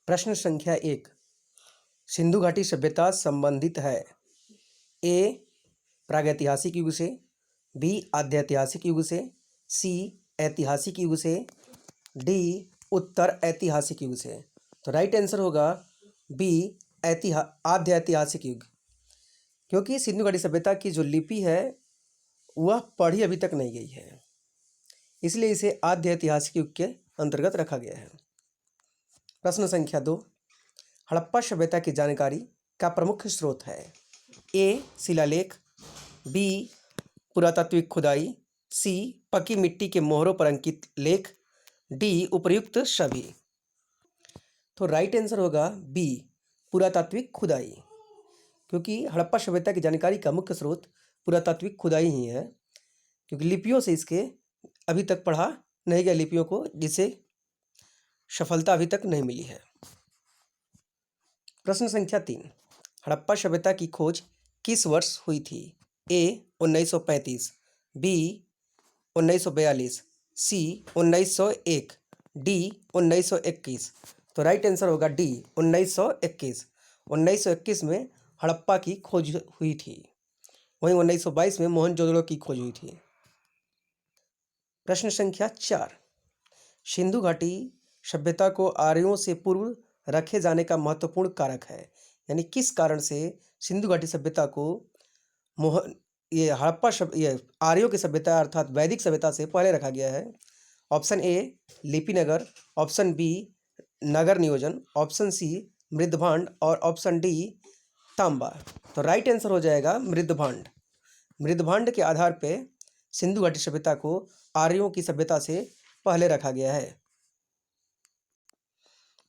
प्रश्न संख्या 1। सिंधु घाटी सभ्यता संबंधित है ए प्रागैतिहासिक युग से, बी आद्यैतिहासिक युग से, सी ऐतिहासिक युग से, डी उत्तर ऐतिहासिक युग से। तो राइट आंसर होगा बी आद्यैतिहासिक युग, क्योंकि सिंधु घाटी सभ्यता की जो लिपि है वह पढ़ी अभी तक नहीं गई है, इसलिए इसे आद्यैतिहासिक युग के अंतर्गत रखा गया है। प्रश्न संख्या 2। हड़प्पा सभ्यता की जानकारी का प्रमुख स्रोत है ए शिलालेख, बी पुरातात्विक खुदाई, सी पक्की मिट्टी के मोहरों पर अंकित लेख, डी उपर्युक्त सभी। तो राइट आंसर होगा बी पुरातात्विक खुदाई, क्योंकि हड़प्पा सभ्यता की जानकारी का मुख्य स्रोत पुरातात्विक खुदाई ही है, क्योंकि लिपियों से इसके अभी तक पढ़ा नहीं गया लिपियों को, जिसे सफलता अभी तक नहीं मिली है। प्रश्न संख्या 3। हड़प्पा सभ्यता की खोज किस वर्ष हुई थी ए 1935, बी 1942, सी 1901, डी 1921। तो राइट आंसर होगा डी 1921। 1921 में हड़प्पा की खोज हुई थी, वहीं 1922 में मोहनजोदड़ो की खोज हुई थी। प्रश्न संख्या 4। सिंधु घाटी सभ्यता को आर्यों से पूर्व रखे जाने का महत्वपूर्ण कारक है, यानी किस कारण से सिंधु घाटी सभ्यता को आर्यों की सभ्यता अर्थात वैदिक सभ्यता से पहले रखा गया है। ऑप्शन ए लिपि नगर, ऑप्शन बी नगर नियोजन, ऑप्शन सी मृदभांड और ऑप्शन डी तांबा। तो राइट आंसर हो जाएगा मृदभांड। मृदभांड के आधार पर सिंधु घाटी सभ्यता को आर्यों की सभ्यता से पहले रखा गया है।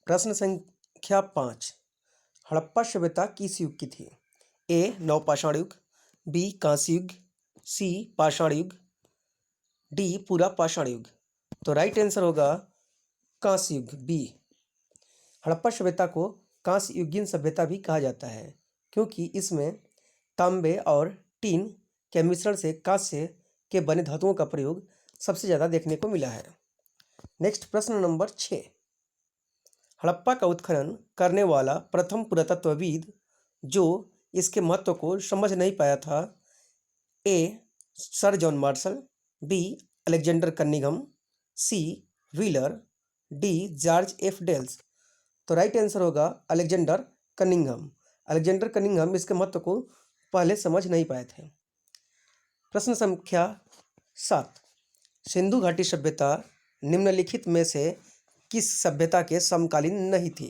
प्रश्न संख्या 5। हड़प्पा सभ्यता किस युग की थी ए नवपाषाण युग, बी कांस्य युग, सी पाषाण युग, डी पूरा पाषाण युग। तो राइट आंसर होगा कांस्य युग बी। हड़प्पा सभ्यता को कांस्य युगीन सभ्यता भी कहा जाता है, क्योंकि इसमें तांबे और टीन के मिश्रण से कांस्य के बने धातुओं का प्रयोग सबसे ज़्यादा देखने को मिला है। नेक्स्ट प्रश्न नंबर 6। हड़प्पा का उत्खनन करने वाला प्रथम पुरातत्वविद जो इसके महत्व को समझ नहीं पाया था A sir John Marshall, B Alexander Cunningham, C Wheeler, D George F Dales. तो राइट आंसर होगा अलेक्जेंडर कनिंघम। अलेक्जेंडर कनिंघम इसके महत्व को पहले समझ नहीं पाए थे। प्रश्न संख्या 7। सिंधु घाटी सभ्यता निम्नलिखित में से किस सभ्यता के समकालीन नहीं थी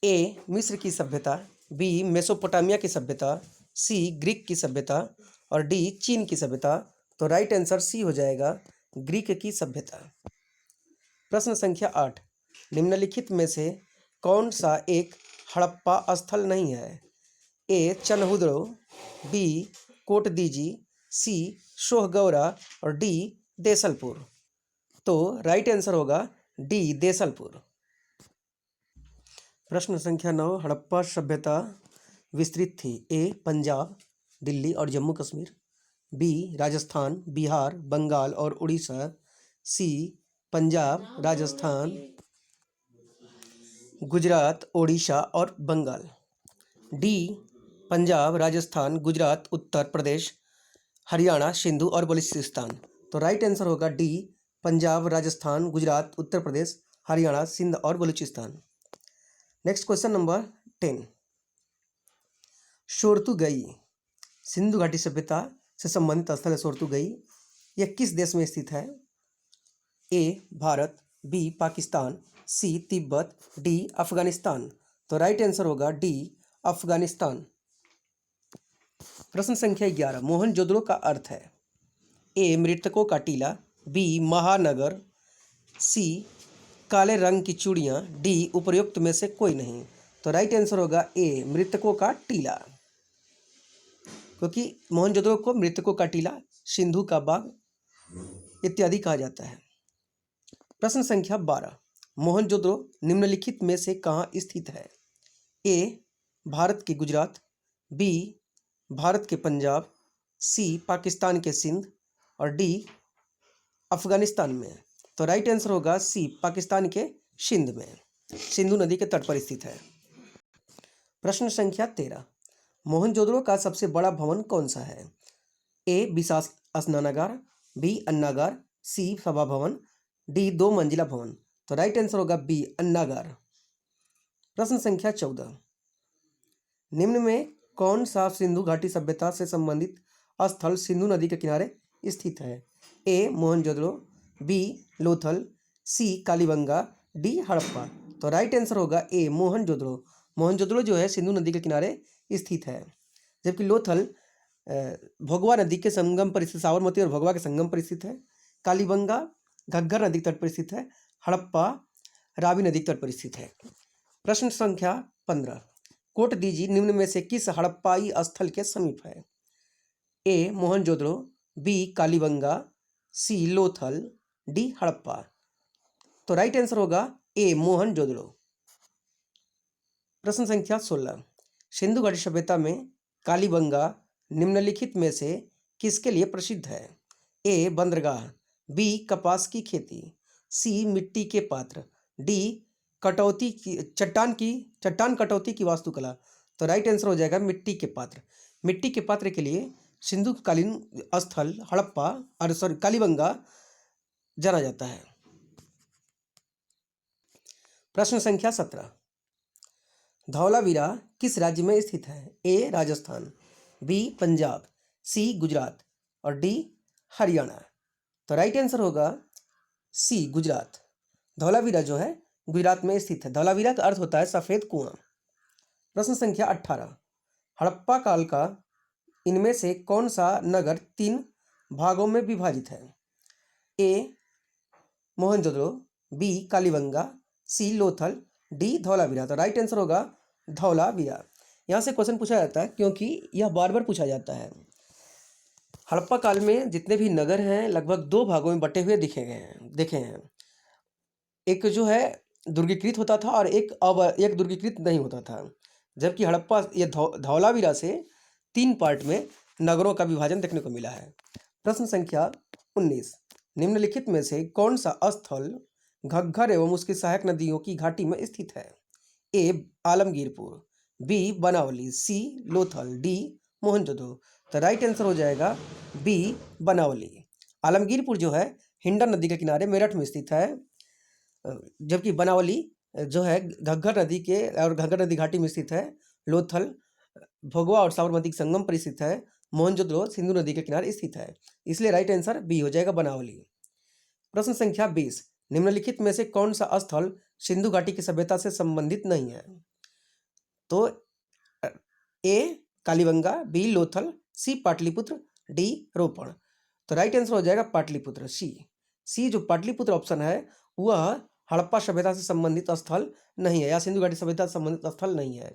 ए मिस्र की सभ्यता, बी मेसोपोटामिया की सभ्यता, सी ग्रीक की सभ्यता और डी चीन की सभ्यता। तो राइट आंसर सी हो जाएगा ग्रीक की सभ्यता। प्रश्न संख्या 8। निम्नलिखित में से कौन सा एक हड़प्पा स्थल नहीं है ए चनहुदड़ो, बी कोटदीजी, सी सोहगौरा और डी देसलपुर। तो राइट आंसर होगा डी देसलपुर। प्रश्न संख्या 9। हड़प्पा सभ्यता विस्तृत थी ए पंजाब, दिल्ली और जम्मू कश्मीर, बी राजस्थान, बिहार, बंगाल और उड़ीसा, सी पंजाब, राजस्थान, गुजरात, ओडिशा और बंगाल, डी पंजाब, राजस्थान, गुजरात, उत्तर प्रदेश, हरियाणा, सिंधु और बलूचिस्तान। तो राइट आंसर होगा डी पंजाब, राजस्थान, गुजरात, उत्तर प्रदेश, हरियाणा, सिंध और Baluchistan. Next question number 10। Shortugai Sindhu घाटी सभ्यता से संबंधित स्थल है। सोर्तुगई यह किस देश में स्थित है ए भारत, बी पाकिस्तान, सी तिब्बत, डी अफगानिस्तान। तो राइट आंसर होगा डी अफगानिस्तान। प्रश्न संख्या 11। मोहनजोदड़ो का अर्थ है ए मृतकों का टीला, बी महानगर, सी काले रंग की चूड़ियाँ, डी उपर्युक्त में से कोई नहीं। तो राइट आंसर होगा ए मृतकों का टीला, क्योंकि मोहनजोदड़ो को मृतकों का टीला, सिंधु का बाग इत्यादि कहा जाता है। प्रश्न संख्या 12। मोहनजोदड़ो निम्नलिखित में से कहाँ स्थित है ए भारत के गुजरात, बी भारत के पंजाब, सी पाकिस्तान के सिंध और डी अफगानिस्तान में। तो राइट आंसर होगा सी पाकिस्तान के सिंध में, सिंधु नदी के तट पर स्थित है। प्रश्न संख्या 13, मोहनजोदड़ो का सबसे बड़ा भवन कौन सा है? ए विशाल स्नानागार, बी अन्नागार, सी सभा भवन, डी 2 मंजिला भवन। तो राइट आंसर होगा बी अन्नागार। प्रश्न संख्या 14, निम्न में कौन सा सिंधु घाटी सभ्यता से संबंधित स्थल सिंधु नदी के किनारे स्थित है? ए मोहनजोदड़ो, बी लोथल, सी कालीबंगा, डी हड़प्पा। तो राइट आंसर होगा ए मोहनजोदड़ो। मोहनजोदड़ो जो है सिंधु नदी के किनारे स्थित है, जबकि लोथल भोगवा नदी के संगम पर स्थित, साबरमती और भोगवा के संगम पर स्थित है। कालीबंगा घग्गर नदी के तट पर स्थित है। हड़प्पा रावी नदी के तट पर स्थित है। प्रश्न संख्या 15, कोट दीजिए निम्न में से किस हड़प्पाई स्थल के समीप है? ए मोहनजोदड़ो, बी कालीबंगा, सी लोथल, डी हड़प्पा। तो राइट आंसर होगा ए मोहनजोदड़ो। प्रश्न संख्या 16, सिंधु घाटी सभ्यता में कालीबंगा निम्नलिखित में से किसके लिए प्रसिद्ध है? ए बंदरगाह, बी कपास की खेती, सी मिट्टी के पात्र, डी कटौती की चट्टान कटौती की वास्तुकला। तो राइट आंसर हो जाएगा मिट्टी के पात्र। मिट्टी के पात्र के लिए सिंधु कालीन स्थल हड़प्पा और कालीबंगा जाना जाता है। प्रश्न संख्या 17, धौलावीरा किस राज्य में स्थित है? ए राजस्थान, बी पंजाब, सी गुजरात और डी हरियाणा। तो राइट आंसर होगा सी गुजरात। धौलावीरा जो है गुजरात में स्थित है। धौलावीरा का अर्थ होता है सफेद कुआं। प्रश्न संख्या 18, हड़प्पा काल का इनमें से कौन सा नगर 3 भागों में विभाजित है? ए मोहनजोदड़ो, बी कालीबंगा, सी लोथल, डी धौलावीरा। तो राइट आंसर होगा धौलावीरा। यहाँ से क्वेश्चन पूछा जाता है क्योंकि यह बार बार पूछा जाता है। हड़प्पा काल में जितने भी नगर हैं लगभग 2 भागों में बटे हुए देखे हैं। एक जो है दुर्गीकृत होता था और एक दुर्गीकृत नहीं होता था, जबकि हड़प्पा ये धौलावीरा से 3 पार्ट में नगरों का विभाजन देखने को मिला है। प्रश्न संख्या 19, निम्नलिखित में से कौन सा स्थल घग्गर एवं उसकी सहायक नदियों की घाटी में स्थित है? ए आलमगीरपुर, बी बनावली, सी लोथल, डी मोहनजोदड़ो। तो राइट आंसर हो जाएगा बी बनावली। आलमगीरपुर जो है हिंडन नदी के किनारे मेरठ में स्थित है, जबकि बनावली जो है घग्गर नदी के और घग्गर नदी घाटी में स्थित है। लोथल भोगवा और साबरमती के संगम पर स्थित है। मोहनजोदड़ो सिंधु नदी के किनारे स्थित है, इसलिए राइट आंसर बी हो जाएगा बनावली। प्रश्न संख्या 20, निम्नलिखित में से कौन सा स्थल सिंधु घाटी की सभ्यता से संबंधित नहीं है? तो ए कालीबंगा, बी लोथल, सी पाटलिपुत्र, डी रोपण। तो राइट आंसर हो जाएगा पाटलिपुत्र, सी जो पाटलिपुत्र ऑप्शन है वह हड़प्पा सभ्यता से संबंधित स्थल नहीं है या सिंधु घाटी सभ्यता से संबंधित स्थल नहीं है।